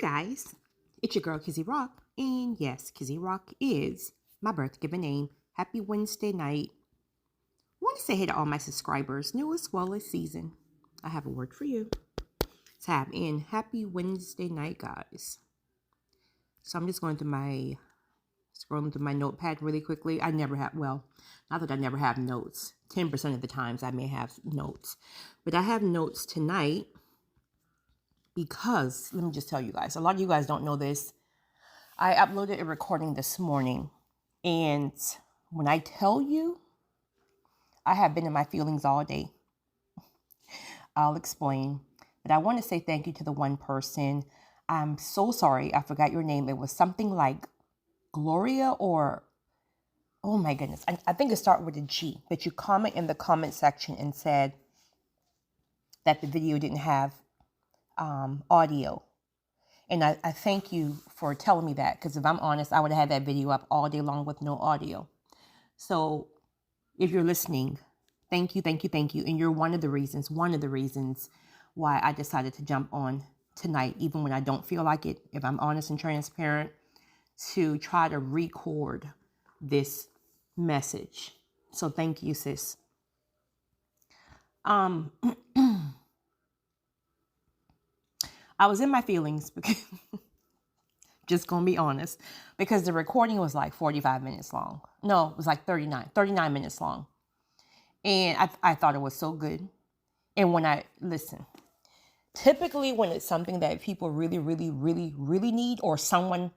guys, it's your girl Kizzy Rock, and yes, Kizzy Rock is my birth given name. Happy Wednesday night. I want to say hey to all my subscribers, new as well as season. I have a word for you. Tap in. Happy Wednesday night, guys. So I'm just scrolling through my notepad really quickly. Not that I never have notes. 10% of the times I may have notes, but I have notes tonight. Because, let me just tell you guys, a lot of you guys don't know this. I uploaded a recording this morning. And when I tell you, I have been in my feelings all day. I'll explain. But I want to say thank you to the one person. I'm so sorry. I forgot your name. It was something like Gloria or, oh my goodness. I think it started with a G. But you comment in the comment section and said that the video didn't have audio. And I thank you for telling me that, because if I'm honest, I would have had that video up all day long with no audio. So if you're listening, thank you. And you're one of the reasons why I decided to jump on tonight, even when I don't feel like it, if I'm honest and transparent, to try to record this message. So thank you, sis. I was in my feelings because just gonna be honest, because the recording was like 45 minutes long. No, it was like 39 minutes long. And I thought it was so good. And typically when it's something that people really need, or someone,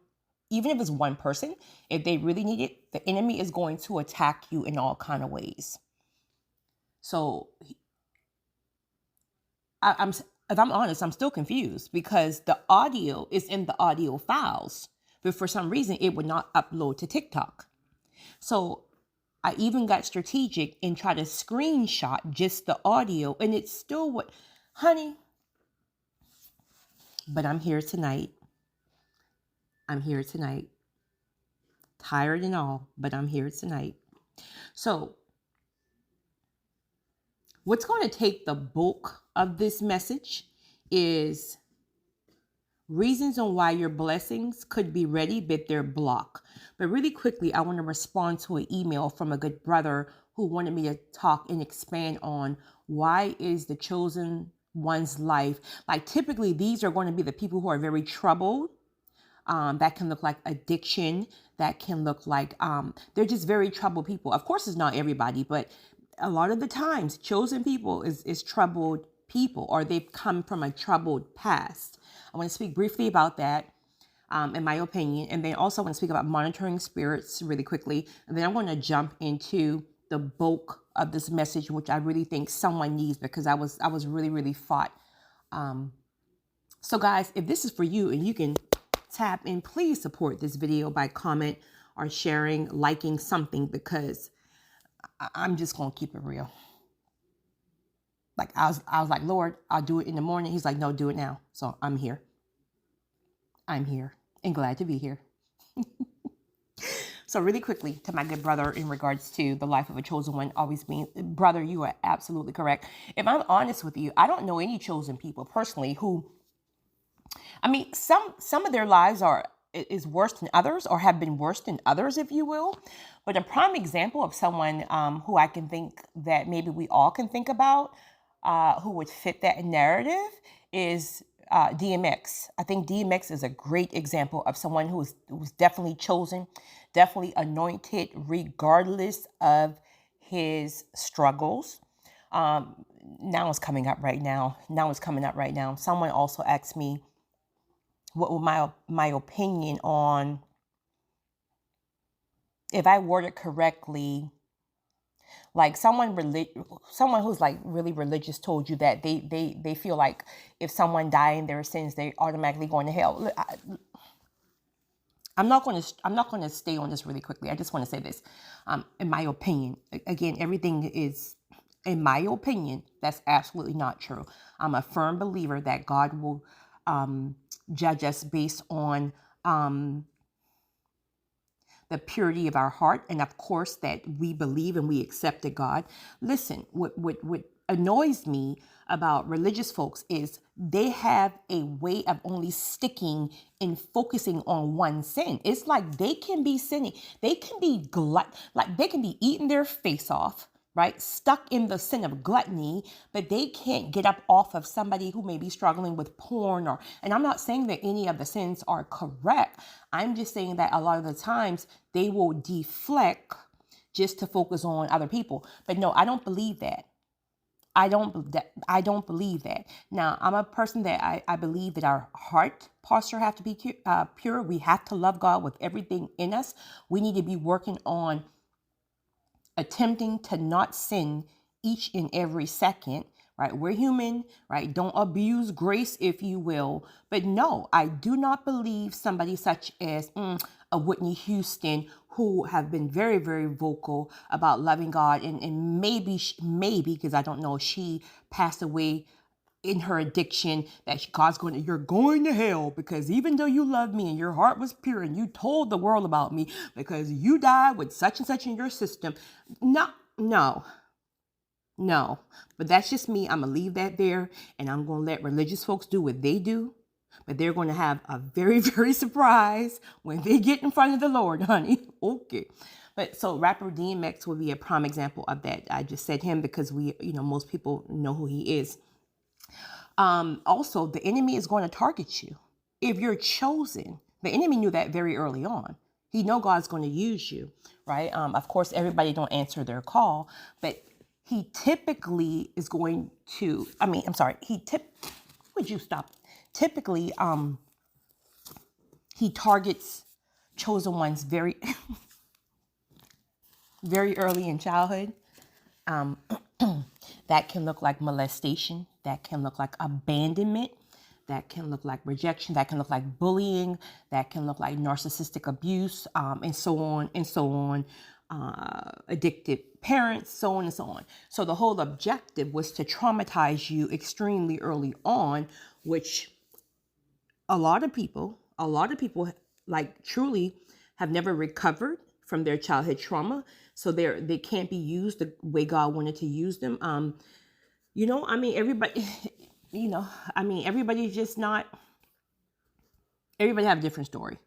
even if it's one person, if they really need it, the enemy is going to attack you in all kind of ways. So if I'm honest, I'm still confused because the audio is in the audio files, but for some reason it would not upload to TikTok. So I even got strategic and tried to screenshot just the audio, and it's still honey. But I'm here tonight. Tired and all, but I'm here tonight. So what's going to take the bulk of this message is reasons on why your blessings could be ready, but they're blocked. But really quickly, I want to respond to an email from a good brother who wanted me to talk and expand on why is the chosen one's life. Like typically, these are going to be the people who are very troubled. That can look like addiction. That can look like they're just very troubled people. Of course, it's not everybody, but a lot of the times, chosen people is troubled people, or they've come from a troubled past. I want to speak briefly about that, in my opinion, and then also I want to speak about monitoring spirits really quickly, and then I'm going to jump into the bulk of this message, which I really think someone needs, because I was really fought. So guys, if this is for you and you can tap in, please support this video by comment or sharing, liking something, because I'm just going to keep it real. Like I was like, Lord, I'll do it in the morning. He's like, no, do it now. So I'm here and glad to be here. So really quickly to my good brother in regards to the life of a chosen one always being, brother, you are absolutely correct. If I'm honest with you, I don't know any chosen people personally who, I mean, some of their lives is worse than others, or have been worse than others, if you will. But a prime example of someone who I can think that maybe we all can think about, who would fit that narrative, is DMX. I think DMX is a great example of someone who was definitely chosen, definitely anointed, regardless of his struggles. Now it's coming up right now. Someone also asked me what was my opinion on, if I worded correctly, like someone who's like really religious told you that they feel like if someone died in their sins, they automatically going to hell. I'm not going to stay on this really quickly. I just want to say this. In my opinion, again, everything is, in my opinion, that's absolutely not true. I'm a firm believer that God will judge us based on the purity of our heart, and of course that we believe and we accept that God. Listen, with annoys me about religious folks is they have a way of only sticking and focusing on one sin. It's like they can be sinning. They can be like they can be eating their face off, right? Stuck in the sin of gluttony, but they can't get up off of somebody who may be struggling with porn and I'm not saying that any of the sins are correct. I'm just saying that a lot of the times they will deflect just to focus on other people. But no, I don't believe that. I don't believe that. Now, I'm a person that I believe that our heart posture have to be pure. We have to love God with everything in us. We need to be working on attempting to not sin each and every second, right? We're human, right? Don't abuse grace, if you will. But no, I do not believe somebody such as a Whitney Houston, who have been very, very vocal about loving God. And maybe, because I don't know, she passed away in her addiction, that you're going to hell because even though you love me and your heart was pure and you told the world about me because you died with such and such in your system. No. But that's just me. I'm going to leave that there and I'm going to let religious folks do what they do. But they're going to have a very, very surprise when they get in front of the Lord, honey. Okay. But so rapper DMX would be a prime example of that. I just said him because most people know who he is. Also, the enemy is going to target you. If you're chosen, the enemy knew that very early on. He know God's going to use you, right? Of course, everybody don't answer their call, but he typically is going to, would you stop? Typically, he targets chosen ones very, very early in childhood. That can look like molestation. That can look like abandonment. That can look like rejection. That can look like bullying. That can look like narcissistic abuse, and so on and so on. Addicted parents, so on and so on. So the whole objective was to traumatize you extremely early on, which a lot of people like truly have never recovered from their childhood trauma. So they can't be used the way God wanted to use them. Everybody's just not, everybody have a different story.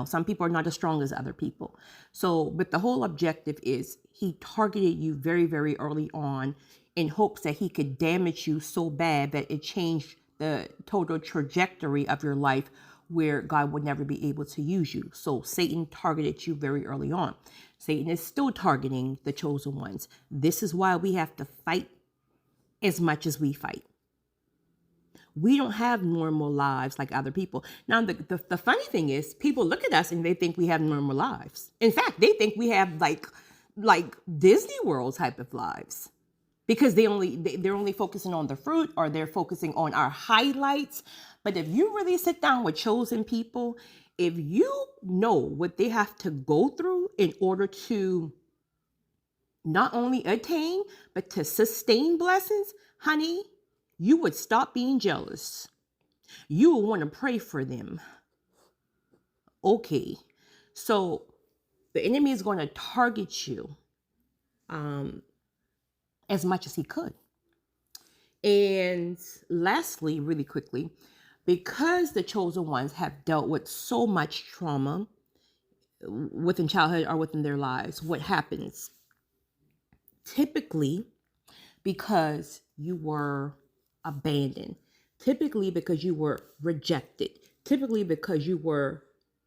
Some people are not as strong as other people. So, but the whole objective is he targeted you very, very early on in hopes that he could damage you so bad that it changed the total trajectory of your life where God would never be able to use you. So Satan targeted you very early on. Satan is still targeting the chosen ones. This is why we have to fight as much as we fight. We don't have normal lives like other people. Now, the funny thing is people look at us and they think we have normal lives. In fact, they think we have like Disney World type of lives because they're only focusing on the fruit, or they're focusing on our highlights. But if you really sit down with chosen people, if you know what they have to go through in order to not only attain, but to sustain blessings, honey, you would stop being jealous. You will want to pray for them. Okay. So the enemy is going to target you as much as he could. And lastly, really quickly, because the chosen ones have dealt with so much trauma within childhood or within their lives, what happens? Typically, because you were abandoned, typically because you were rejected, typically because you were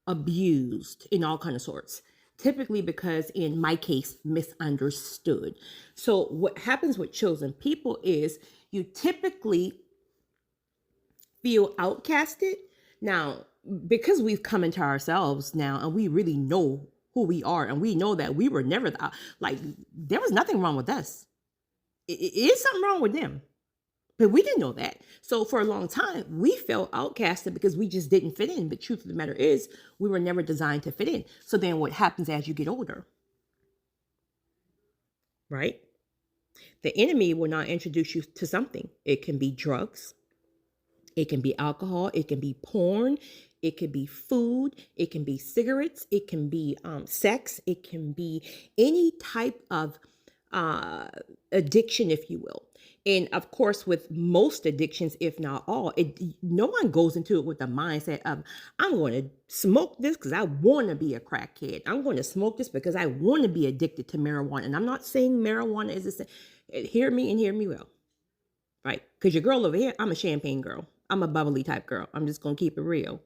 abused in all kinds of sorts, typically because, in my case, misunderstood. So what happens with chosen people is you typically feel outcasted. Now, because we've come into ourselves now and we really know who we are, and we know that we were never there was nothing wrong with us. It is something wrong with them. But we didn't know that. So for a long time, we felt outcasted because we just didn't fit in. But truth of the matter is, we were never designed to fit in. So then what happens as you get older? Right? The enemy will not introduce you to something. It can be drugs. It can be alcohol. It can be porn. It can be food. It can be cigarettes. It can be sex. It can be any type of uh, addiction, if you will. And of course, with most addictions, if not all, no one goes into it with the mindset of, I'm going to smoke this because I want to be a crackhead. I'm going to smoke this because I want to be addicted to marijuana. And I'm not saying marijuana is the same. Hear me and hear me well, right? Because your girl over here, I'm a champagne girl. I'm a bubbly type girl. I'm just going to keep it real.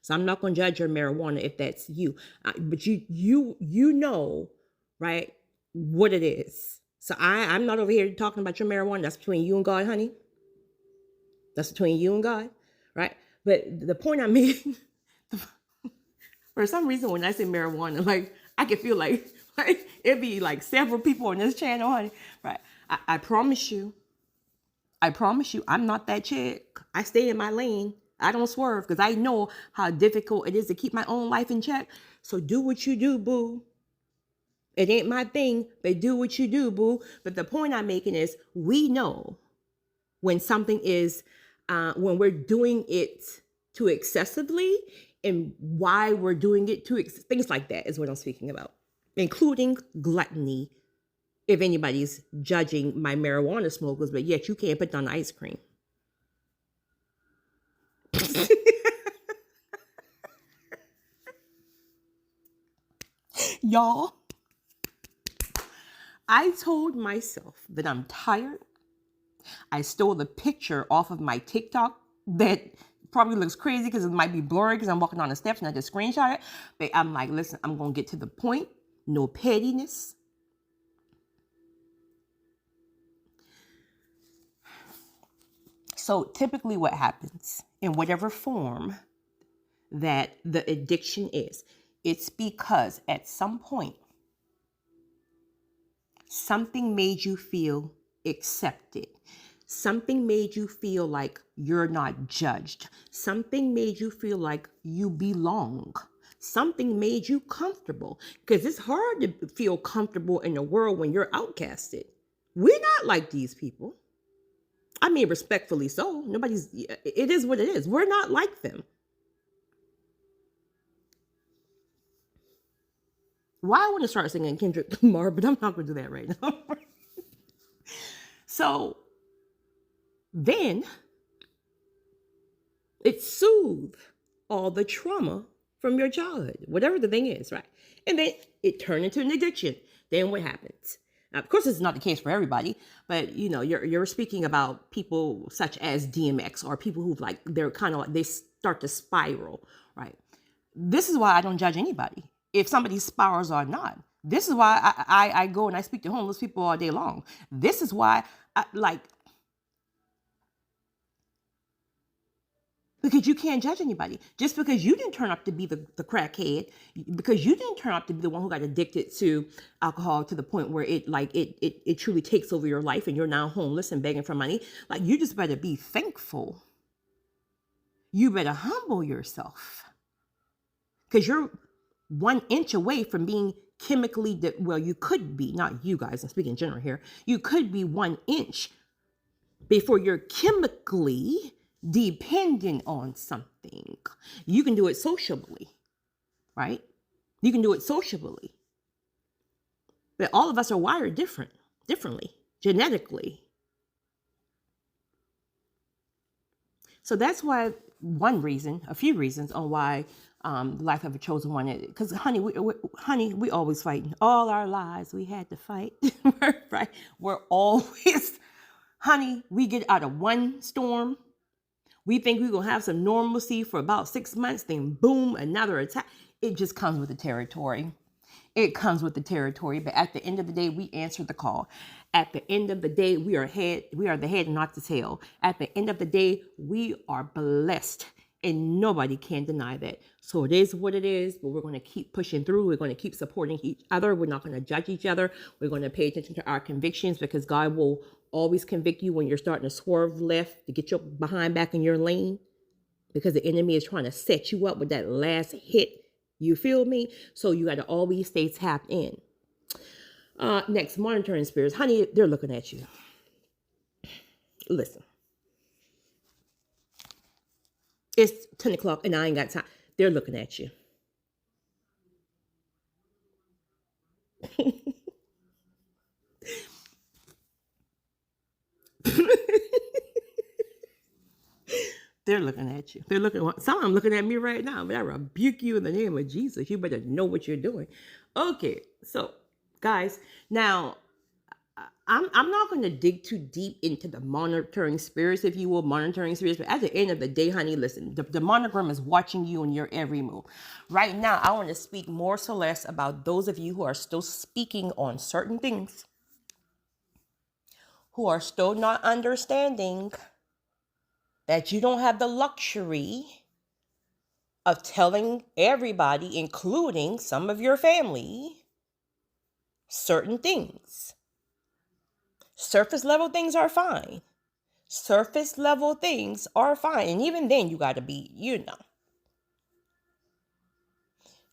So I'm not going to judge your marijuana if that's you. But you know, right, what it is. So I'm not over here talking about your marijuana. That's between you and God, honey. That's between you and God, right? But the point I'm making, for some reason, when I say marijuana, like I can feel like it'd be like several people on this channel, honey, right? I promise you, I'm not that chick. I stay in my lane. I don't swerve because I know how difficult it is to keep my own life in check. So do what you do, boo. It ain't my thing, but do what you do, boo. But the point I'm making is we know when something is, when we're doing it too excessively and why we're doing it too, things like that is what I'm speaking about, including gluttony. If anybody's judging my marijuana smokers, but yet you can't put down ice cream. Y'all, I told myself that I'm tired. I stole the picture off of my TikTok that probably looks crazy because it might be blurry because I'm walking on the steps and I just screenshot it. But I'm like, listen, I'm going to get to the point. No pettiness. So typically what happens in whatever form that the addiction is, it's because at some point, something made you feel accepted. Something made you feel like you're not judged. Something made you feel like you belong. Something made you comfortable. Because it's hard to feel comfortable in the world when you're outcasted. We're not like these people. I mean, respectfully so. It is what it is. We're not like them. Why I want to start singing Kendrick Lamar, but I'm not going to do that right now. So then it soothed all the trauma from your childhood, whatever the thing is, right? And then it turned into an addiction. Then what happens? Now, of course, it's not the case for everybody, but you know, you're speaking about people such as DMX or people who've like, they're kind of like, they start to spiral, right? This is why I don't judge anybody if somebody spirals or not. This is why I go and I speak to homeless people all day long. This is why because you can't judge anybody. Just because you didn't turn up to be the crackhead, because you didn't turn up to be the one who got addicted to alcohol to the point where it truly takes over your life and you're now homeless and begging for money. Like, you just better be thankful. You better humble yourself. Because you're 1 inch away from being chemically, well, you could be, not you guys, I'm speaking in general here. You could be 1 inch before you're chemically dependent on something. You can do it sociably, right? You can do it sociably. But all of us are wired differently, genetically. So that's why a few reasons on why the life of a chosen one. Because honey, we always fighting. All our lives we had to fight, right? We're always, honey, we get out of one storm. We think we're going to have some normalcy for about 6 months, then boom, another attack. It just comes with the territory. It comes with the territory. But at the end of the day, we answer the call. At the end of the day, we are the head, not the tail. At the end of the day, we are blessed. And nobody can deny that. So it is what it is, but we're going to keep pushing through. We're going to keep supporting each other. We're not going to judge each other. We're going to pay attention to our convictions, because God will always convict you when you're starting to swerve left to get your behind back in your lane, because the enemy is trying to set you up with that last hit. You feel me? So you got to always stay tapped in. Next, monitoring spirits. Honey, they're looking at you. Listen. It's 10 o'clock and I ain't got time. They're looking at you. They're looking at you. Some of them looking at me right now, but I rebuke you in the name of Jesus. You better know what you're doing. Okay, so guys, now I'm not going to dig too deep into the monitoring spirits, if you will, monitoring spirits. But at the end of the day, honey, listen, the monogram is watching you in your every move. Right now, I want to speak more so less about those of you who are still speaking on certain things, who are still not understanding that you don't have the luxury of telling everybody, including some of your family, certain things. Surface level things are fine. Surface level things are fine. And even then, you got to be,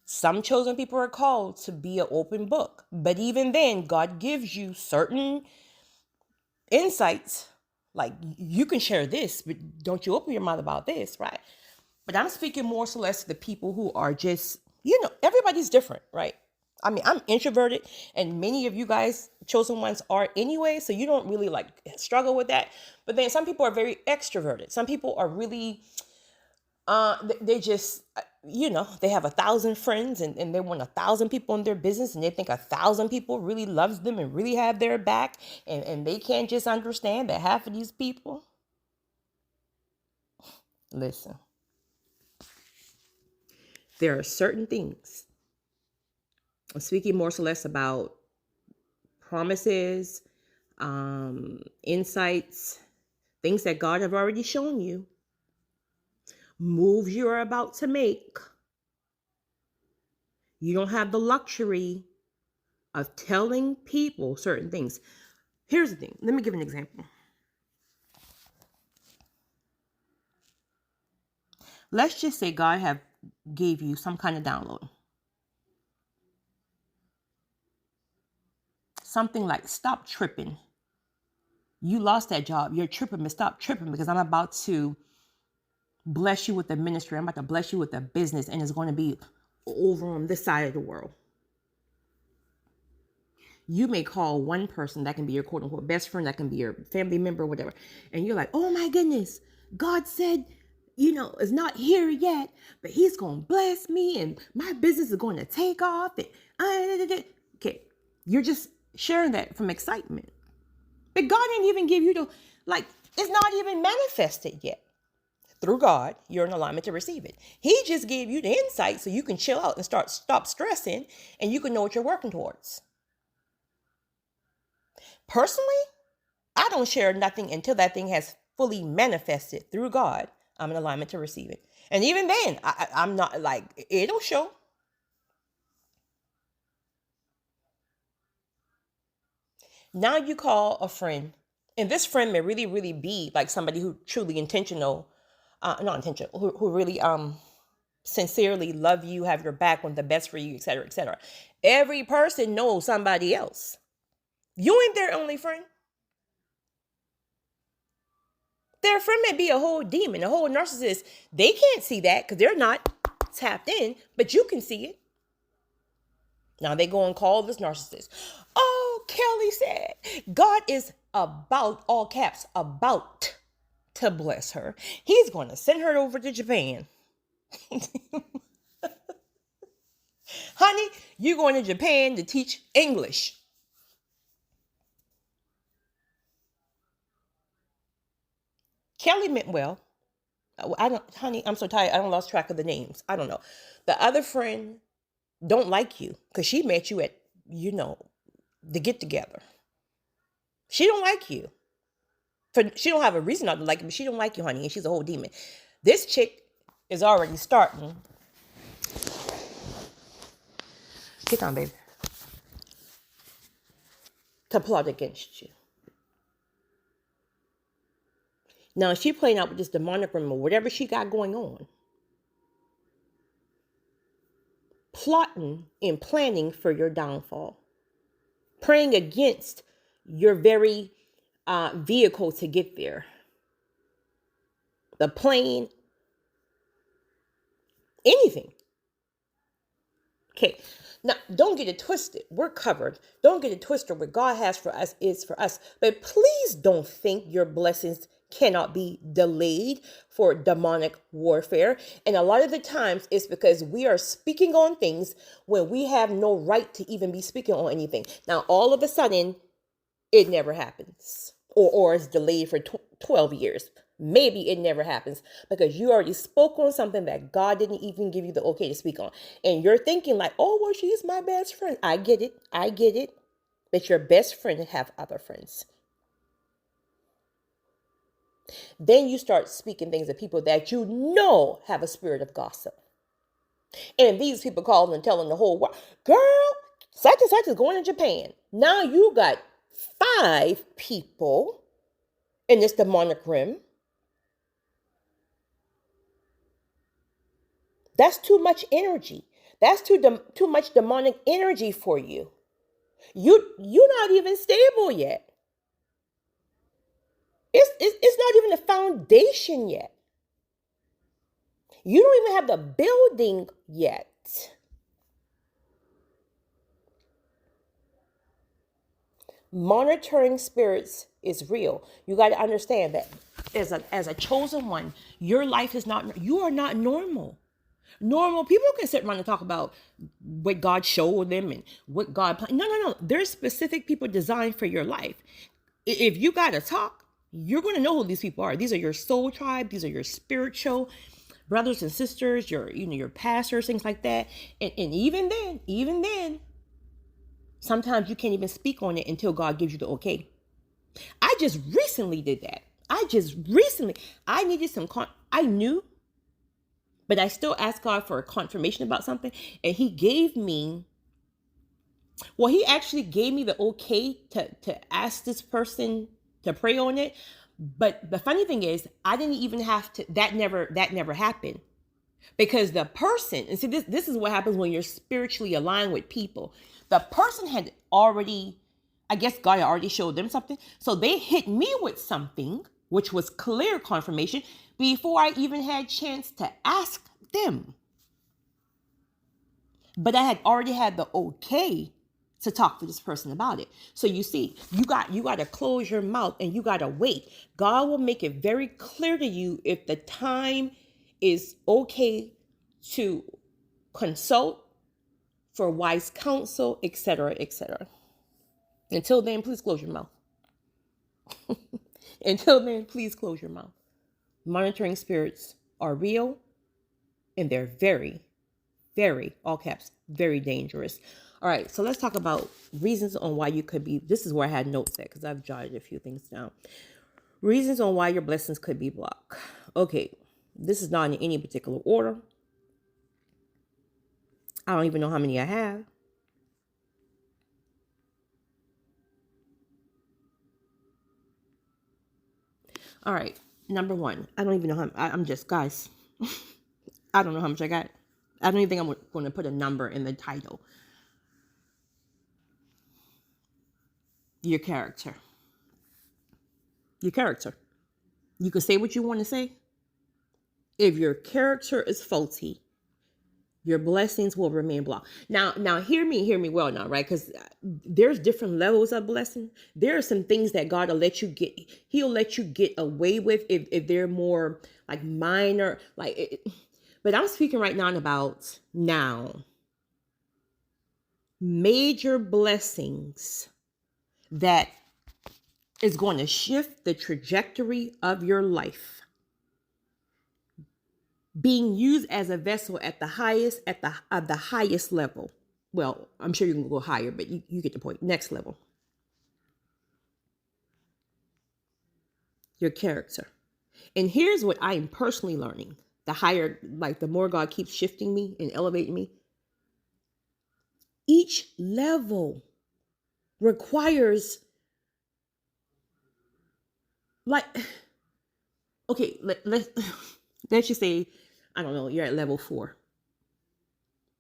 Some chosen people are called to be an open book. But even then, God gives you certain insights. Like, you can share this, but don't you open your mouth about this, right? But I'm speaking more so less to the people who are just, everybody's different, right? I mean, I'm introverted, and many of you guys, chosen ones, are anyway, so you don't really struggle with that. But then some people are very extroverted. Some people are really, they just, they have 1,000 friends and they want 1,000 people in their business, and they think 1,000 people really loves them and really have their back, and they can't just understand that half of these people. Listen, there are certain things. I'm speaking more so less about promises, insights, things that God have already shown you, moves you're about to make. You don't have the luxury of telling people certain things. Here's the thing. Let me give an example. Let's just say God gave you some kind of download. Something like, stop tripping. You lost that job. You're tripping, but stop tripping, because I'm about to bless you with the ministry. I'm about to bless you with the business, and it's going to be over on this side of the world. You may call one person that can be your quote unquote best friend, that can be your family member, whatever. And you're like, oh my goodness, God said, it's not here yet, but he's going to bless me and my business is going to take off. And okay, you're just sharing that from excitement. But God didn't even give you it's not even manifested yet. Through God, you're in alignment to receive it. He just gave you the insight so you can chill out and stop stressing, and you can know what you're working towards. Personally, I don't share nothing until that thing has fully manifested through God. I'm in alignment to receive it. And even then, I'm not it'll show. Now you call a friend, and this friend may really, really be like somebody who truly intentional, not intentional, who really sincerely love you, have your back, want the best for you, etc., etc. Every person knows somebody else. You ain't their only friend. Their friend may be a whole demon, a whole narcissist. They can't see that because they're not tapped in, but you can see it. Now they go and call this narcissist. Oh, Kelly said God is about, all caps, about to bless her. He's going to send her over to Japan. Honey, you're going to Japan to teach English. Kelly meant well. Honey, I'm so tired. I don't lost track of the names. I don't know. The other friend don't like you because she met you at, the get together. She don't like you. She don't have a reason not to like you, but she don't like you, honey, and she's a whole demon. This chick is already starting. Get down, baby. To plot against you. Now, she playing out with this demonic realm or whatever she got going on. Plotting and planning for your downfall. Praying against your very vehicle to get there. The plane. Anything. Okay. Now, don't get it twisted. We're covered. Don't get it twisted. What God has for us is for us. But please don't think your blessings cannot be delayed for demonic warfare. And a lot of the times it's because we are speaking on things when we have no right to even be speaking on anything. Now, all of a sudden, it never happens, or it's delayed for 12 years. Maybe it never happens because you already spoke on something that God didn't even give you the okay to speak on. And you're thinking like, oh, well, she's my best friend. I get it. I get it. But your best friend have other friends. Then you start speaking things to people that you know have a spirit of gossip. And these people calling and telling the whole world, girl, such and such is going to Japan. Now you got 5 people in this demonic realm. That's too much energy. That's too much demonic energy for you. You're not even stable yet. It's not even a foundation yet. You don't even have the building yet. Monitoring spirits is real. You got to understand that as a chosen one, your life is not, you are not normal. Normal people can sit around and talk about what God showed them and what God planned. No. There's specific people designed for your life. If you got to talk, you're going to know who these people are. These are your soul tribe. These are your spiritual brothers and sisters, your pastors, things like that. And even then, sometimes you can't even speak on it until God gives you the okay. I just recently did that. I needed I knew, but I still asked God for a confirmation about something. And he actually gave me the okay to ask this person to pray on it. But the funny thing is, I didn't even have to, that never happened. Because the person, and see, this is what happens when you're spiritually aligned with people. The person had already, I guess God had already showed them something. So they hit me with something, which was clear confirmation, before I even had a chance to ask them. But I had already had the okay to talk to this person about it. So you see, you got to close your mouth and you got to wait. God will make it very clear to you if the time is okay to consult for wise counsel, etc., etc. Until then, please close your mouth. Until then, please close your mouth. Monitoring spirits are real and they're very, very, all caps, very dangerous. All right, so let's talk about reasons on why you could be, this is where I had notes at because I've jotted a few things down. Reasons on why your blessings could be blocked. Okay, this is not in any particular order. I don't even know how many I have. All right, number 1. I don't even know I'm just, guys, I don't know how much I got. I don't even think I'm going to put a number in the title. Your character. Your character. You can say what you want to say. If your character is faulty, your blessings will remain blocked. Now, hear me well now, right? Because there's different levels of blessing. There are some things that God will let you get. He'll let you get away with if they're more like minor, but I'm speaking right now about major blessings that is going to shift the trajectory of your life. Being used as a vessel at the highest level. Well, I'm sure you can go higher, but you get the point. Next level. Your character. And here's what I am personally learning. The more God keeps shifting me and elevating me, each level requires, okay, let's just say, I don't know, you're at level 4.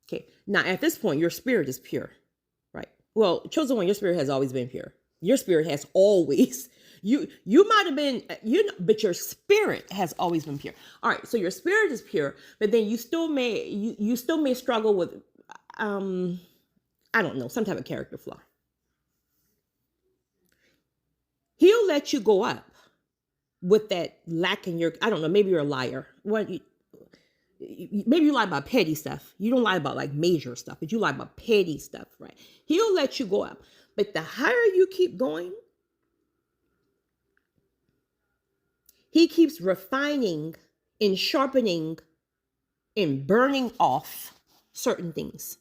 Okay, now at this point, your spirit is pure, right? Well, chosen one, your spirit has always been pure. Your spirit has always, you might have been, but your spirit has always been pure. All right, so your spirit is pure, but then you still may struggle with, I don't know, some type of character flaw. He'll let you go up with that lack in your, I don't know, maybe you're a liar. Maybe you lie about petty stuff. You don't lie about like major stuff, but you lie about petty stuff, right? He'll let you go up. But the higher you keep going, he keeps refining and sharpening and burning off certain things.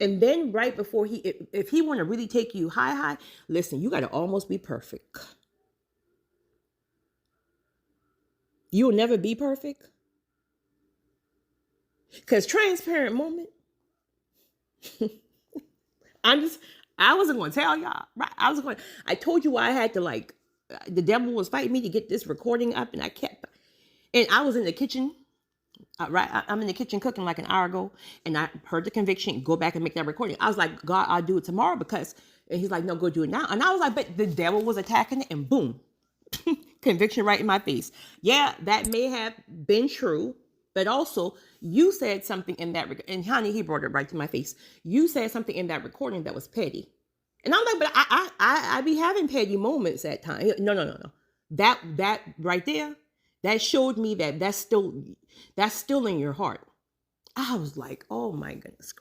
And then right before if he want to really take you high, listen, you got to almost be perfect. You'll never be perfect. Because transparent moment, I wasn't going to tell y'all, right? I told you I had to the devil was fighting me to get this recording up, and I was in the kitchen, right? I'm in the kitchen cooking like an hour ago, and I heard the conviction, go back and make that recording. I was like, God, I'll do it tomorrow and he's like, no, go do it now. And I was like, but the devil was attacking it, and boom, conviction right in my face. Yeah, that may have been true. But also, you said something in that, and honey, he brought it right to my face. You said something in that recording that was petty. And I'm like, but I be having petty moments at times. No. That right there, that showed me that that's still in your heart. I was like, oh my goodness.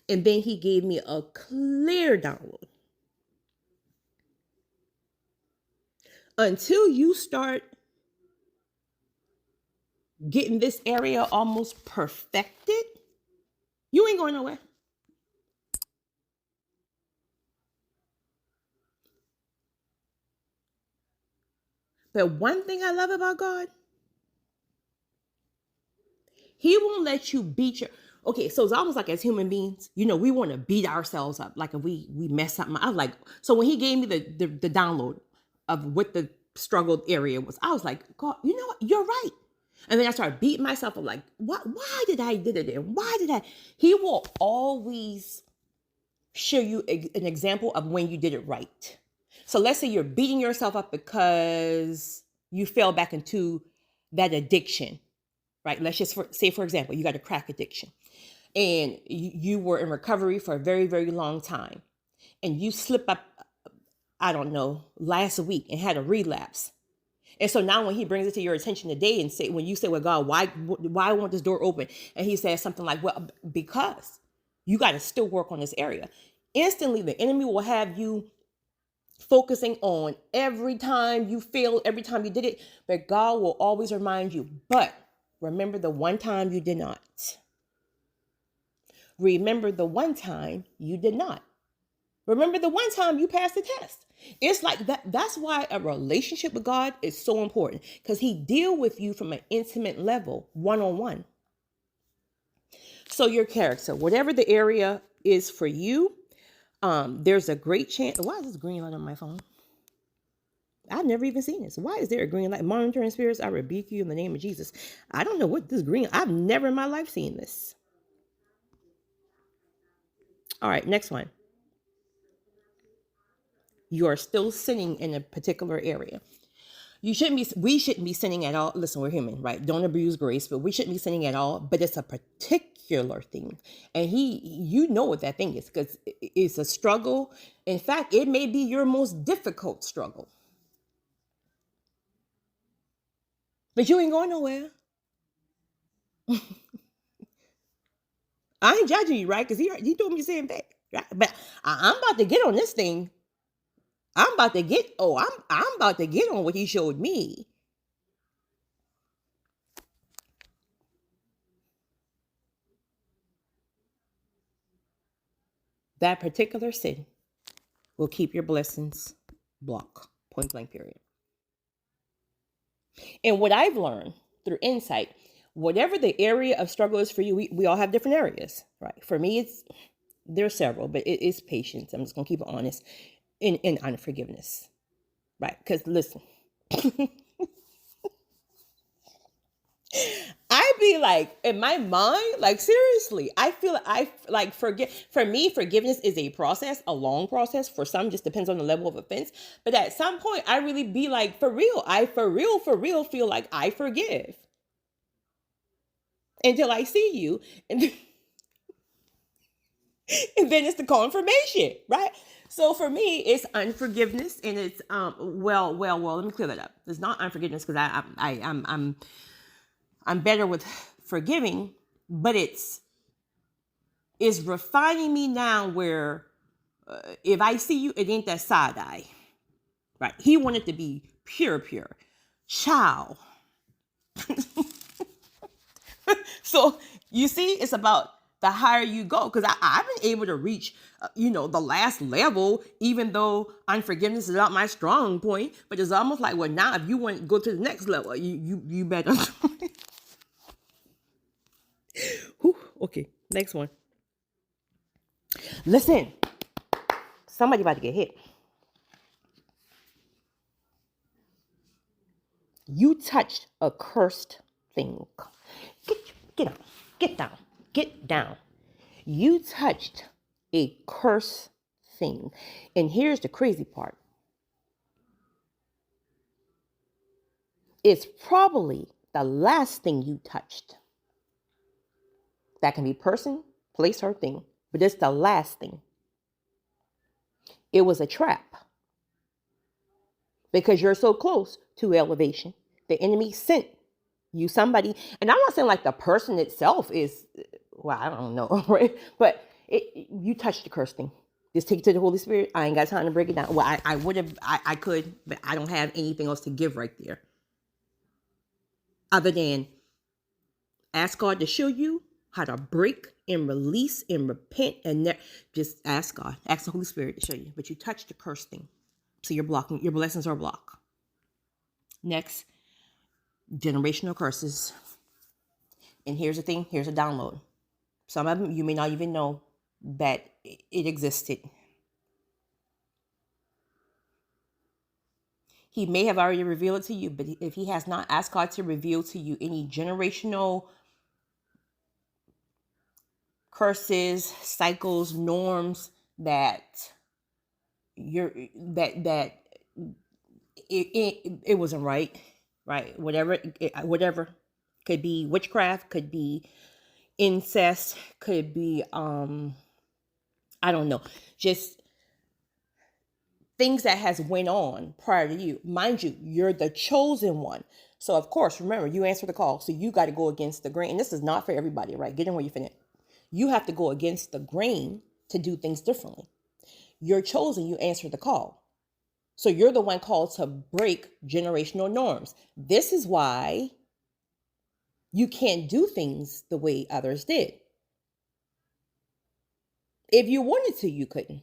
And then he gave me a clear download. Until you start getting this area almost perfected, you ain't going nowhere. But one thing I love about God, he won't let you beat your, okay, so it's almost like as human beings, we want to beat ourselves up. Like if we mess something, I was like, so when he gave me the download of what the struggled area was, I was like, God, you know what? You're right. And then I started beating myself up like, what? Why did I did it? And why did I? He will always show you an example of when you did it right. So let's say you're beating yourself up because you fell back into that addiction, right? Let's just say, for example, you got a crack addiction and you were in recovery for a very, very long time. And you slip up, I don't know, last week and had a relapse. And so now when he brings it to your attention today and when you say, well, God, why won't this door open? And he says something like, well, because you got to still work on this area. Instantly, the enemy will have you focusing on every time you failed, every time you did it. But God will always remind you, but remember the one time you did not. Remember the one time you did not. Remember the one time you passed the test. It's like that. That's why a relationship with God is so important, because he deals with you from an intimate level, one-on-one. So your character, whatever the area is for you, there's a great chance. Why is this green light on my phone? I've never even seen this. Why is there a green light? Monitoring spirits, I rebuke you in the name of Jesus. I don't know what this green. I've never in my life seen this. All right, next one. You are still sinning in a particular area. We shouldn't be sinning at all. Listen, we're human, right? Don't abuse grace, but we shouldn't be sinning at all. But it's a particular thing. And you know what that thing is, because it's a struggle. In fact, it may be your most difficult struggle. But you ain't going nowhere. I ain't judging you, right? Because he told me to say it back, right? But I'm about to get on this thing. I'm about to get on what he showed me. That particular sin will keep your blessings blocked. Point blank, period. And what I've learned through insight, whatever the area of struggle is for you, we all have different areas, right? For me, there's several, but it is patience. I'm just going to keep it honest. In unforgiveness, right? Because listen, I be like, in my mind, like seriously, I feel for me, forgiveness is a process, a long process. For some, just depends on the level of offense. But at some point, I really be like, for real, for real feel like I forgive until I see you. And And then it's the confirmation, right? So for me, it's unforgiveness, and it's well. Let me clear that up. It's not unforgiveness because I'm better with forgiving, but it's refining me now where if I see you, it ain't that side eye, right? He wanted to be pure, child. So you see, it's about the higher you go, because I've been able to reach, the last level, even though unforgiveness is not my strong point. But it's almost like, well, now if you want to go to the next level, you better. Whew, okay, next one. Listen, somebody about to get hit. You touched a cursed thing. Get down. You touched a cursed thing. And here's the crazy part. It's probably the last thing you touched. That can be person, place, or thing, but it's the last thing. It was a trap. Because you're so close to elevation. The enemy sent you somebody, and I'm not saying like the person itself is, well, I don't know, right? But you touched the cursed thing. Just take it to the Holy Spirit. I ain't got time to break it down. Well, I would have, I could, but I don't have anything else to give right there. Other than ask God to show you how to break and release and repent, and just ask God, ask the Holy Spirit to show you. But you touched the cursed thing. So you're blocking, your blessings are blocked. Next, generational curses. And here's the thing, here's a download. Some of them you may not even know that it existed. He may have already revealed it to you, but if he has not, asked God to reveal to you any generational curses, cycles, norms that it wasn't right, whatever. Could be witchcraft, could be incest, could be I don't know, just things that has went on prior to you. Mind you, you're the chosen one. So of course, remember, you answer the call. So you got to go against the grain. And this is not for everybody, right? Get in where you fit in. You have to go against the grain to do things differently. You're chosen, you answer the call. So you're the one called to break generational norms. This is why you can't do things the way others did. If you wanted to, you couldn't.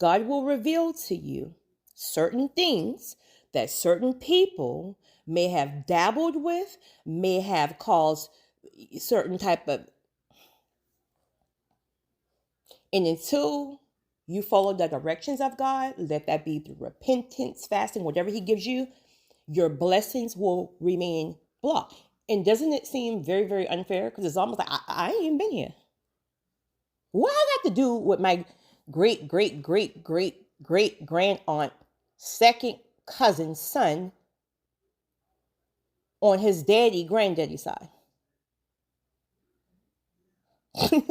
God will reveal to you certain things that certain people may have dabbled with, may have caused certain type of, and until you follow the directions of God, let that be through repentance, fasting, whatever he gives you, your blessings will remain blocked. And doesn't it seem very, very unfair? Because it's almost like, I ain't even been here. What I got to do with my great grand aunt, second cousin's son on his granddaddy side? I ain't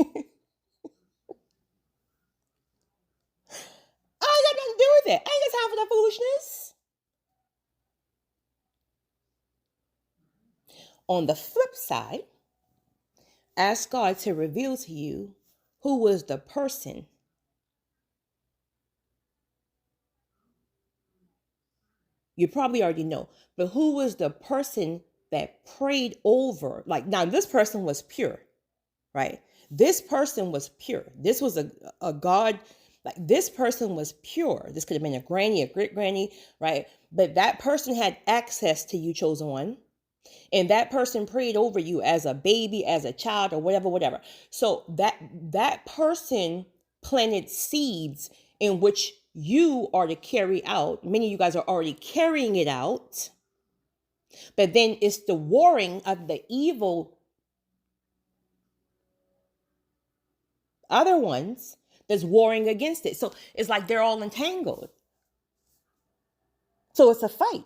got nothing to do with it. I ain't got time for that foolishness. On the flip side, ask God to reveal to you who was the person you probably already know, but who was the person that prayed over, like, now this person was pure, right? This person was pure. This was a God, like this person was pure. This could have been a granny, a great granny, right? But that person had access to you, chosen one. And that person prayed over you as a baby, as a child, or whatever. So that person planted seeds in which you are to carry out. Many of you guys are already carrying it out. But then it's the warring of the evil other ones that's warring against it. So it's like they're all entangled. So it's a fight.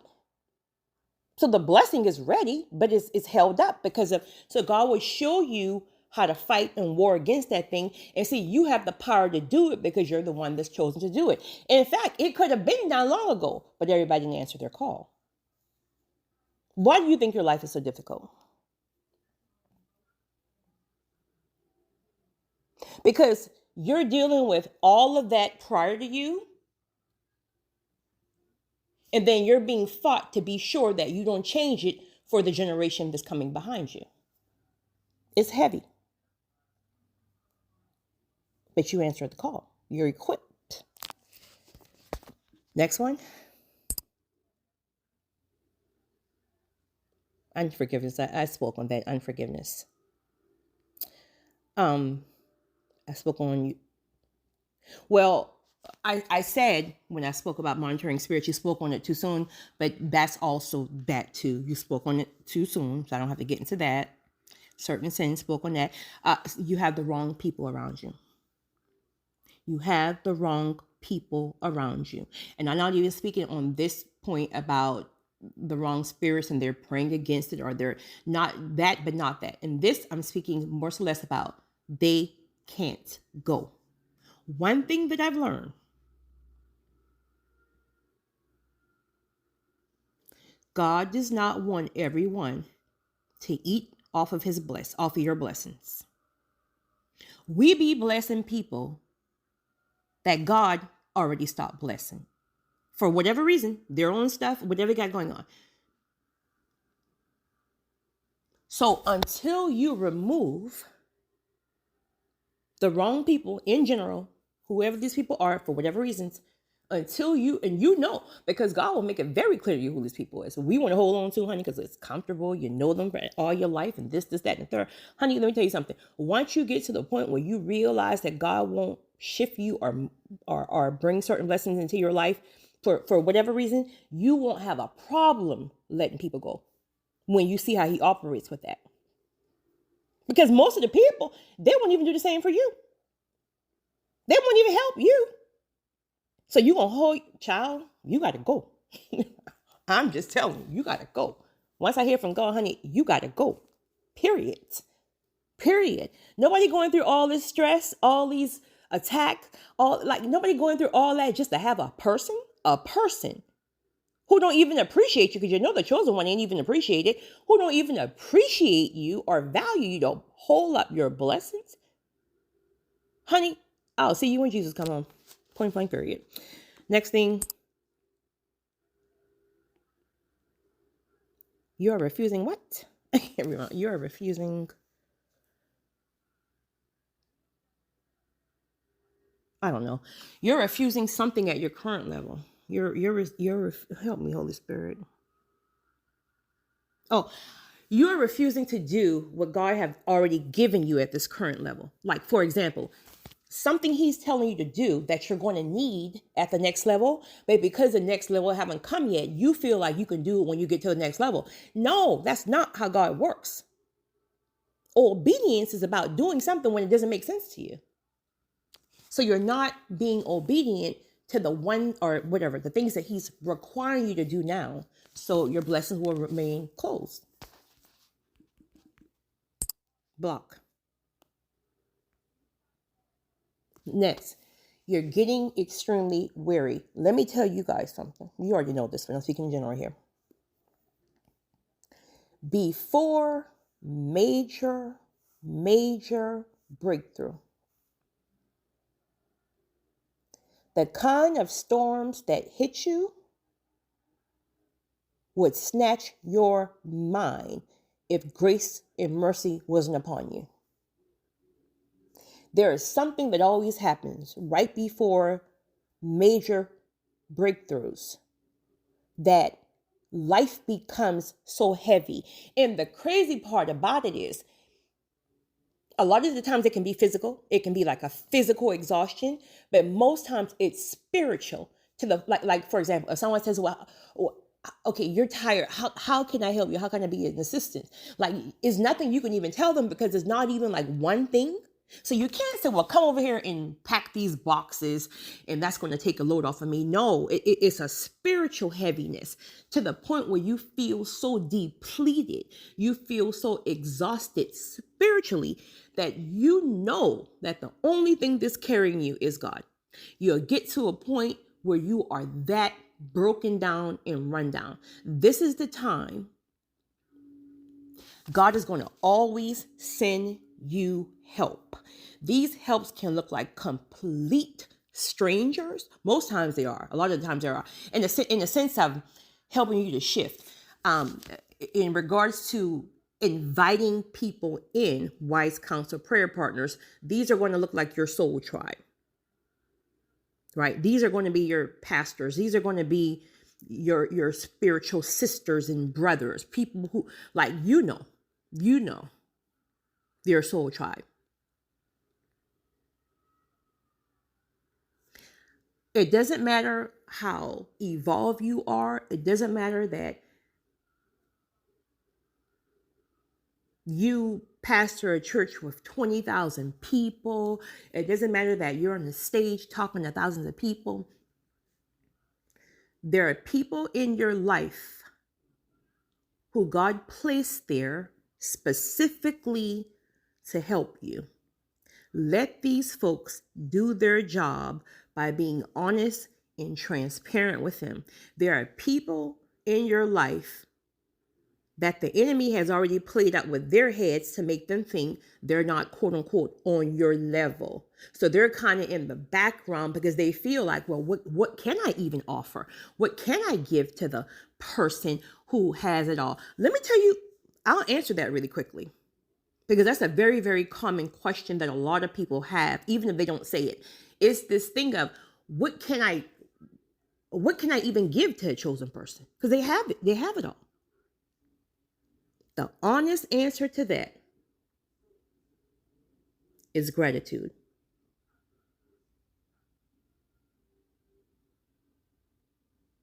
So the blessing is ready, but it's held up because of, so God will show you how to fight and war against that thing. And see, you have the power to do it because you're the one that's chosen to do it. And in fact, it could have been done long ago, but everybody didn't answer their call. Why do you think your life is so difficult? Because you're dealing with all of that prior to you. And then you're being fought to be sure that you don't change it for the generation that's coming behind you. It's heavy. But you answered the call. You're equipped. Next one. Unforgiveness. I spoke on that. Unforgiveness. I spoke on you. Well, I said when I spoke about monitoring spirits, you spoke on it too soon, but that's also that too. You spoke on it too soon, so I don't have to get into that. Certain sins spoke on that. You have the wrong people around you. You have the wrong people around you. And I'm not even speaking on this point about the wrong spirits and they're praying against it, or they're not that, but not that. And this, I'm speaking more or less about they can't go. One thing that I've learned, God does not want everyone to eat off of off of your blessings. We be blessing people that God already stopped blessing. For whatever reason, their own stuff, whatever they got going on. So until you remove the wrong people in general, whoever these people are, for whatever reasons, until you, and you know, because God will make it very clear to you who these people is. So we want to hold on to, honey, because it's comfortable. You know them for all your life and this, that, and the third. Honey, let me tell you something. Once you get to the point where you realize that God won't shift you or bring certain blessings into your life for whatever reason, you won't have a problem letting people go when you see how he operates with that. Because most of the people, they won't even do the same for you. They won't even help you. So you gonna hold, child, you gotta go. I'm just telling you, you gotta go. Once I hear from God, honey, you gotta go. Period. Nobody going through all this stress, all these attacks, nobody going through all that just to have a person who don't even appreciate you, because you know the chosen one ain't even appreciated, who don't even appreciate you or value you to hold up your blessings. Honey, I'll see you when Jesus come home. Point blank, period. Next thing. You are refusing what? I can't remember. You are refusing. I don't know. You're refusing something at your current level. Help me, Holy Spirit. Oh, you're refusing to do what God have already given you at this current level. Like, for example, something he's telling you to do that you're going to need at the next level, but because the next level haven't come yet, you feel like you can do it when you get to the next level. No, that's not how God works. Obedience is about doing something when it doesn't make sense to you. So you're not being obedient to the one or whatever, the things that he's requiring you to do now. So your blessings will remain closed. Block. Next, you're getting extremely weary. Let me tell you guys something. You already know this, but I'm speaking in general here. Before major breakthrough, the kind of storms that hit you would snatch your mind if grace and mercy wasn't upon you. There is something that always happens right before major breakthroughs that life becomes so heavy. And the crazy part about it is, a lot of the times it can be physical. It can be like a physical exhaustion, but most times it's spiritual. To the like for example, if someone says, "Well, okay, you're tired. How can I help you? How can I be an assistant?" Like, it's nothing you can even tell them, because it's not even like one thing. So you can't say, well, come over here and pack these boxes and that's going to take a load off of me. No, it's a spiritual heaviness to the point where you feel so depleted, you feel so exhausted spiritually that you know that the only thing that's carrying you is God. You'll get to a point where you are that broken down and run down. This is the time God is going to always send you help. These helps can look like complete strangers. Most times they are. A lot of the times they are. In the sense of helping you to shift. In regards to inviting people in, Wise Counsel Prayer Partners, these are going to look like your soul tribe. Right? These are going to be your pastors. These are going to be your spiritual sisters and brothers. People who, like, you know, their soul tribe. It doesn't matter how evolved you are. It doesn't matter that you pastor a church with 20,000 people. It doesn't matter that you're on the stage talking to thousands of people. There are people in your life who God placed there specifically to help you. Let these folks do their job by being honest and transparent with Him. There are people in your life that the enemy has already played out with their heads to make them think they're not, quote unquote, on your level. So they're kind of in the background because they feel like, well, what can I even offer? What can I give to the person who has it all? Let me tell you, I'll answer that really quickly, because that's a very, very common question that a lot of people have, even if they don't say it. It's this thing of, what can I even give to a chosen person? Because they have it all. The honest answer to that is gratitude.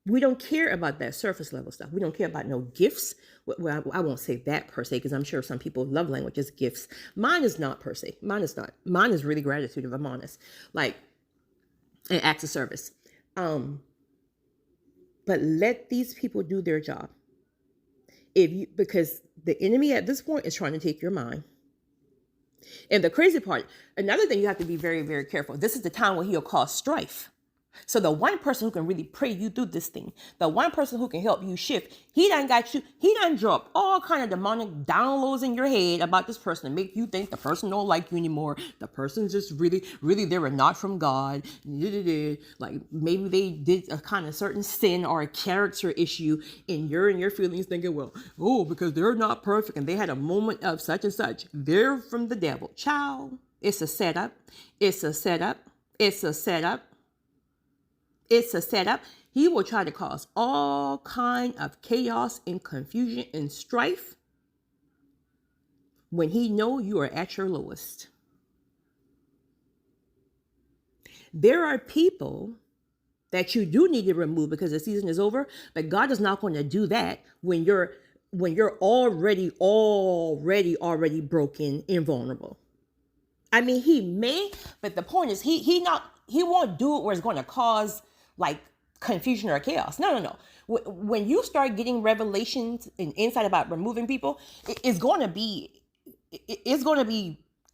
We don't care about that surface level stuff. We don't care about no gifts. Well, I won't say that per se, because I'm sure some people love language as gifts. Mine is not per se. Mine is not. Mine is really gratitude, if I'm honest. Like an acts of service. But let these people do their job. Because the enemy at this point is trying to take your mind. And the crazy part, another thing you have to be very, very careful. This is the time where he'll cause strife. So the one person who can really pray you through this thing, the one person who can help you shift, he done dropped all kind of demonic downloads in your head about this person to make you think the person don't like you anymore. The person's just really, really, they were not from God. Like maybe they did a kind of certain sin or a character issue, and you're in your feelings thinking, well, because they're not perfect and they had a moment of such and such. They're from the devil. Child, it's a setup. It's a setup. It's a setup. It's a setup. He will try to cause all kind of chaos and confusion and strife when he know you are at your lowest. There are people that you do need to remove because the season is over, but God is not going to do that when you're already broken and vulnerable. I mean, he may, but the point is he won't do it where it's going to cause like confusion or chaos. No. When you start getting revelations and insight about removing people, it's going to be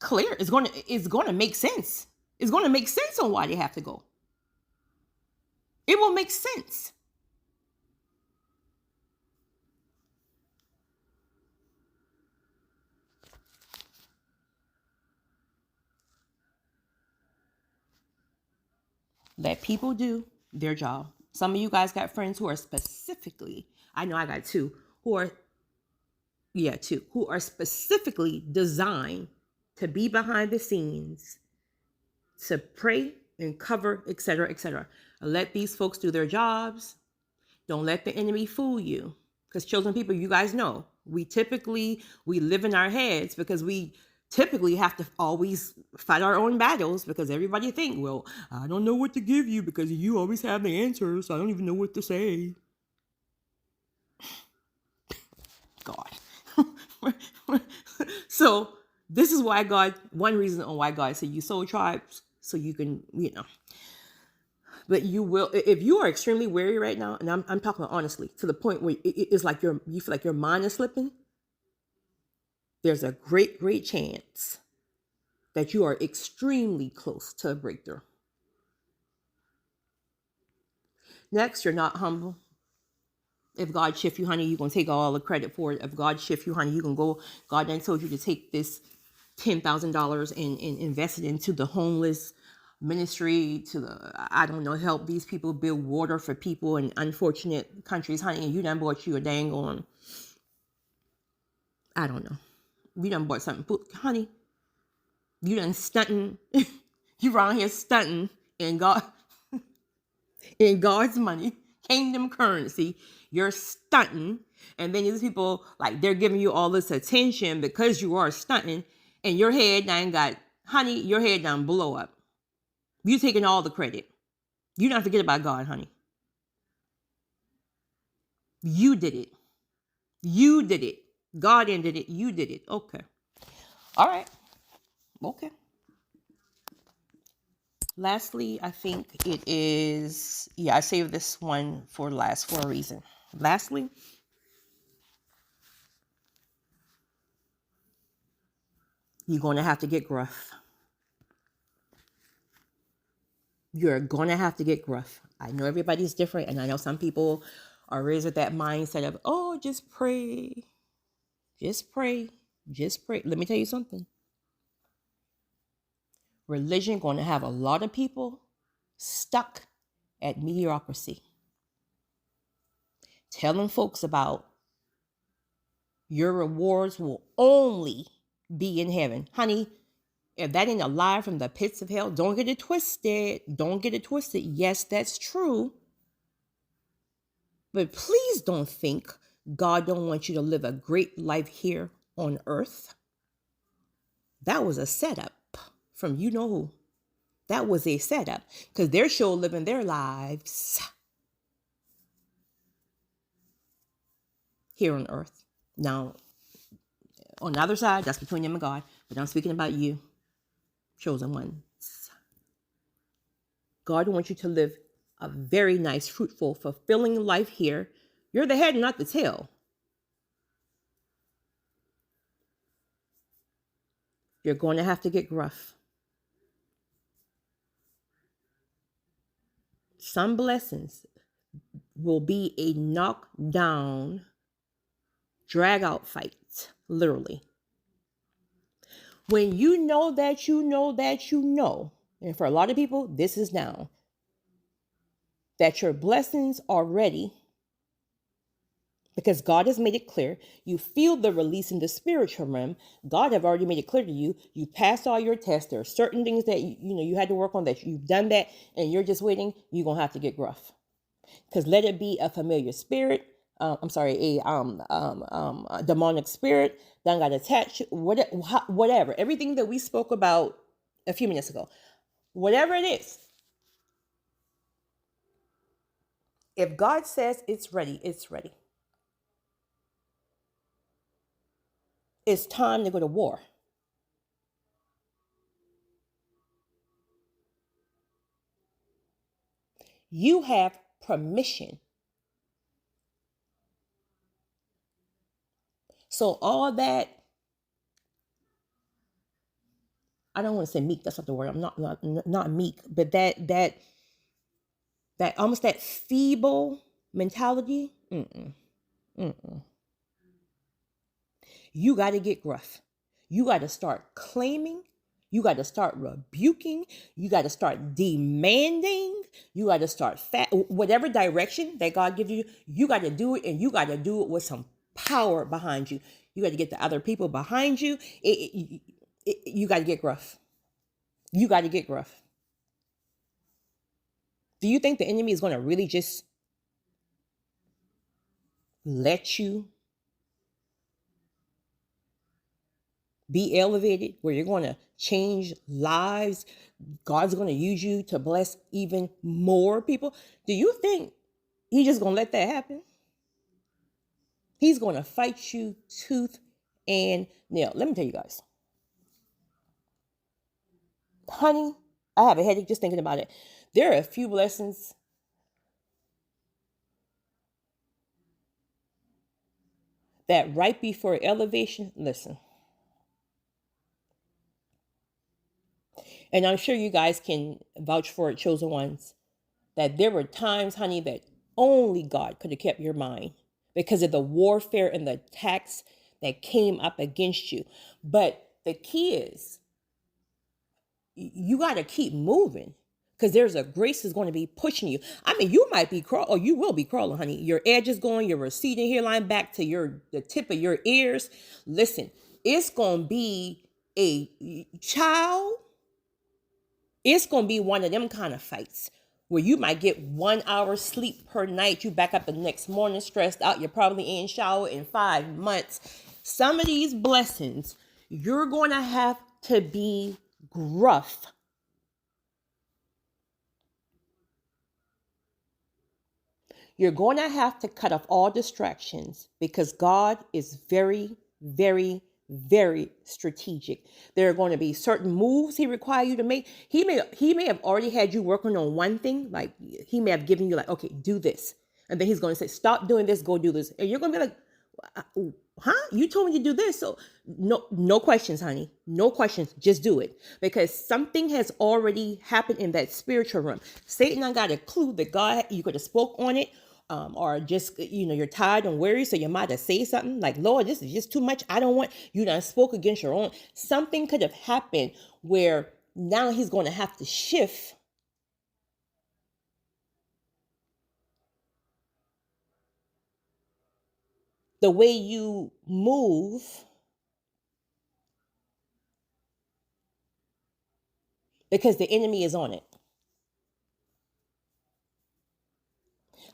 clear. It's going to make sense. It's going to make sense on why they have to go. It will make sense. Let people do their job. Some of you guys got friends who are specifically, I know I got two, who are specifically designed to be behind the scenes, to pray and cover, etc., etc. Let these folks do their jobs. Don't let the enemy fool you. Because chosen people, you guys know, we live in our heads because we typically have to always fight our own battles because everybody think, well, I don't know what to give you because you always have the answers. So I don't even know what to say. God. So This is why God, one reason on why God said you sow tribes, so you can, but you will, if you are extremely weary right now, and I'm talking honestly, to the point where it's like you feel like your mind is slipping, there's a great chance that you are extremely close to a breakthrough. Next, you're not humble. If God shift you, honey, you're going to take all the credit for it. If God shift you, honey, you can go. God then told you to take this $10,000 and invest it into the homeless ministry, to the, I don't know, help these people build water for people in unfortunate countries, honey, and you done bought you a dang on, I don't know. You done bought something, honey. You done stunting. You around here stunting in God's money, kingdom currency. You're stunting. And then these people, like, they're giving you all this attention because you are stunting. And your head done got, honey, your head done blow up. You taking all the credit. You don't forget about God, honey. You did it. You did it. God ended it. You did it. Okay. All right. Okay. Lastly, I think it is, I saved this one for last for a reason. Lastly, you're going to have to get gruff. You're going to have to get gruff. I know everybody's different, and I know some people are raised with that mindset of, oh, just pray. Just pray. Just pray. Let me tell you something. Religion going to have a lot of people stuck at mediocrity. Telling folks about your rewards will only be in heaven. Honey, if that ain't a lie from the pits of hell, don't get it twisted. Don't get it twisted. Yes, that's true. But please don't think God don't want you to live a great life here on earth. That was a setup from you know who. That was a setup because they're sure living their lives here on earth. Now, on the other side, that's between them and God. But I'm speaking about you, chosen ones. God wants you to live a very nice, fruitful, fulfilling life here. You're the head, not the tail. You're going to have to get gruff. Some blessings will be a knockdown, drag out fight, literally. When you know that you know that you know, and for a lot of people, this is now, that your blessings are ready, because God has made it clear. You feel the release in the spiritual realm. God have already made it clear to you. You passed all your tests. There are certain things that you had to work on, that you've done that, and you're just waiting. You're gonna have to get gruff, because let it be a familiar spirit. A demonic spirit that got attached. Whatever. Everything that we spoke about a few minutes ago. Whatever it is. If God says it's ready, it's ready. It's time to go to war. You have permission. So all that, I don't want to say meek, that's not the word. I'm not meek, but that almost that feeble mentality. You got to get gruff. You got to start claiming. You got to start rebuking. You got to start demanding. You got to start whatever direction that God gives you, you got to do it, and you got to do it with some power behind you. You got to get the other people behind you. You got to get gruff. You got to get gruff. Do you think the enemy is going to really just let you be elevated, where you're going to change lives? God's going to use you to bless even more people. Do you think he's just going to let that happen? He's going to fight you tooth and nail. Let me tell you guys. Honey, I have a headache just thinking about it. There are a few blessings that right before elevation, listen. And I'm sure you guys can vouch for it, chosen ones, that there were times, honey, that only God could have kept your mind because of the warfare and the attacks that came up against you. But the key is you got to keep moving because there's a grace is going to be pushing you. I mean, you might be crawling, or you will be crawling, honey. Your edge is going, your receding hairline back to the tip of your ears. Listen, it's going to be a child. It's going to be one of them kind of fights where you might get 1 hour sleep per night. You back up the next morning stressed out. You're probably in shower in 5 months. Some of these blessings, you're going to have to be gruff. You're going to have to cut off all distractions because God is very, very, very strategic. There are going to be certain moves he requires you to make. He may have already had you working on one thing. Like he may have given you like, okay, do this. And then he's going to say, stop doing this, go do this. And you're going to be like, huh? You told me to do this. So no questions, honey. No questions. Just do it. Because something has already happened in that spiritual realm. Satan, I got a clue that God, you could have spoke on it. Or just, you're tired and weary, so you might have said something like, Lord, this is just too much. I don't want, you done spoke against your own. Something could have happened where now he's going to have to shift the way you move because the enemy is on it.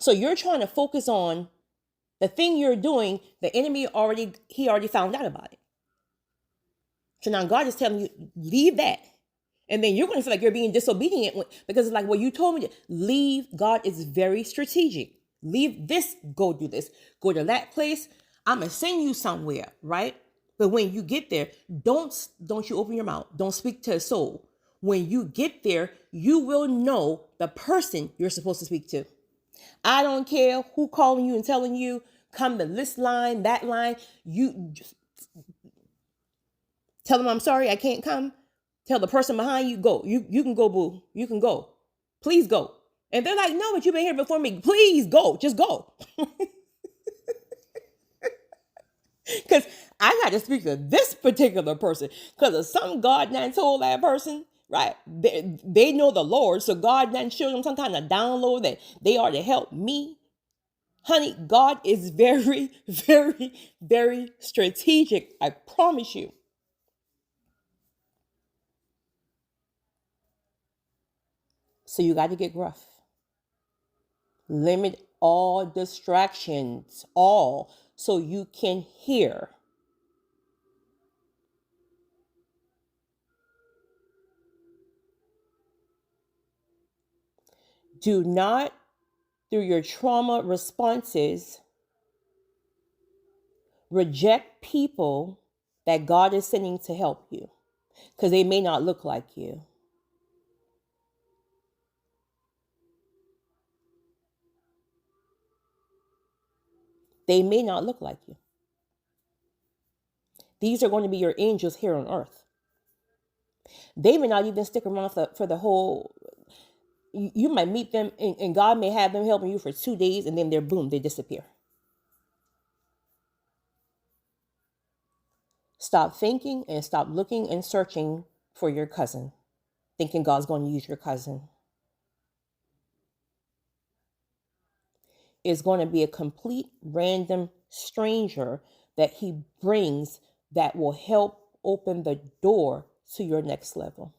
So you're trying to focus on the thing you're doing. The enemy already found out about it. So now God is telling you, leave that. And then you're going to feel like you're being disobedient because it's like, well, you told me to leave. God is very strategic. Leave this, go do this, go to that place. I'm going to send you somewhere, right? But when you get there, don't you open your mouth. Don't speak to a soul. When you get there, you will know the person you're supposed to speak to. I don't care who calling you and telling you, come to this line, that line. You just tell them, I'm sorry, I can't come. Tell the person behind you, go. You can go, boo. You can go. Please go. And they're like, no, but you've been here before me. Please go. Just go. Because I got to speak to this particular person. Because of something God done told that person, right? They know the Lord. So God done showed them some kind of download that they are to help me. Honey, God is very, very, very strategic. I promise you. So you got to get gruff. Limit all distractions, all, so you can hear. Do not, through your trauma responses, reject people that God is sending to help you because they may not look like you. They may not look like you. These are going to be your angels here on earth. They may not even stick around for the whole. You might meet them and God may have them helping you for 2 days and then they're boom, they disappear. Stop thinking and stop looking and searching for your cousin, thinking God's going to use your cousin. It's going to be a complete random stranger that he brings that will help open the door to your next level.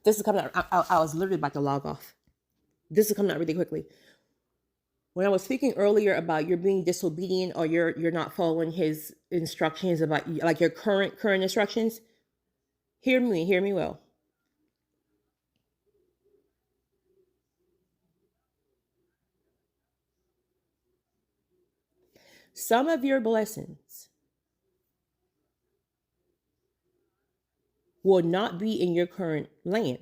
This is coming out. I was literally about to log off. This is coming out really quickly. When I was speaking earlier about you're being disobedient or you're not following his instructions about like your current instructions, hear me well. Some of your blessings will not be in your current land.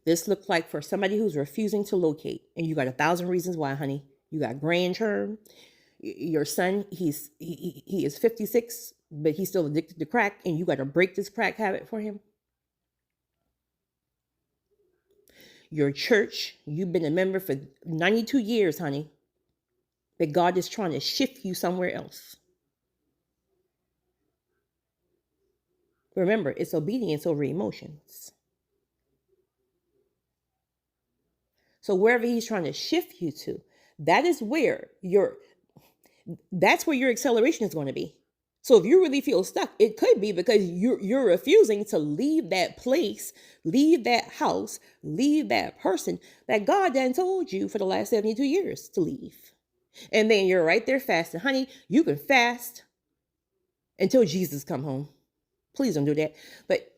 This looks like for somebody who's refusing to locate, and you got 1,000 reasons why, honey. You got grandchildren. Your son, he is 56, but he's still addicted to crack, and you got to break this crack habit for him. Your church, you've been a member for 92 years, honey, but God is trying to shift you somewhere else. Remember, it's obedience over emotions. So wherever he's trying to shift you to, that's where your acceleration is going to be. So if you really feel stuck, it could be because you're refusing to leave that place, leave that house, leave that person that God done told you for the last 72 years to leave. And then you're right there fasting. Honey, you can fast until Jesus come home. Please don't do that. But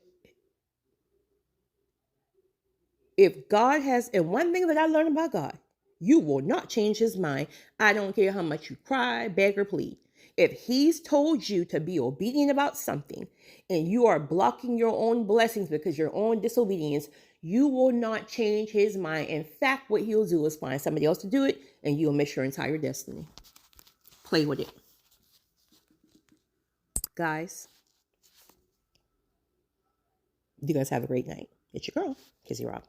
if God has, and one thing that I learned about God, you will not change his mind. I don't care how much you cry, beg, or plead. If he's told you to be obedient about something and you are blocking your own blessings because your own disobedience, you will not change his mind. In fact, what he'll do is find somebody else to do it and you'll miss your entire destiny. Play with it. Guys, you guys have a great night. It's your girl, Kizzy Rob.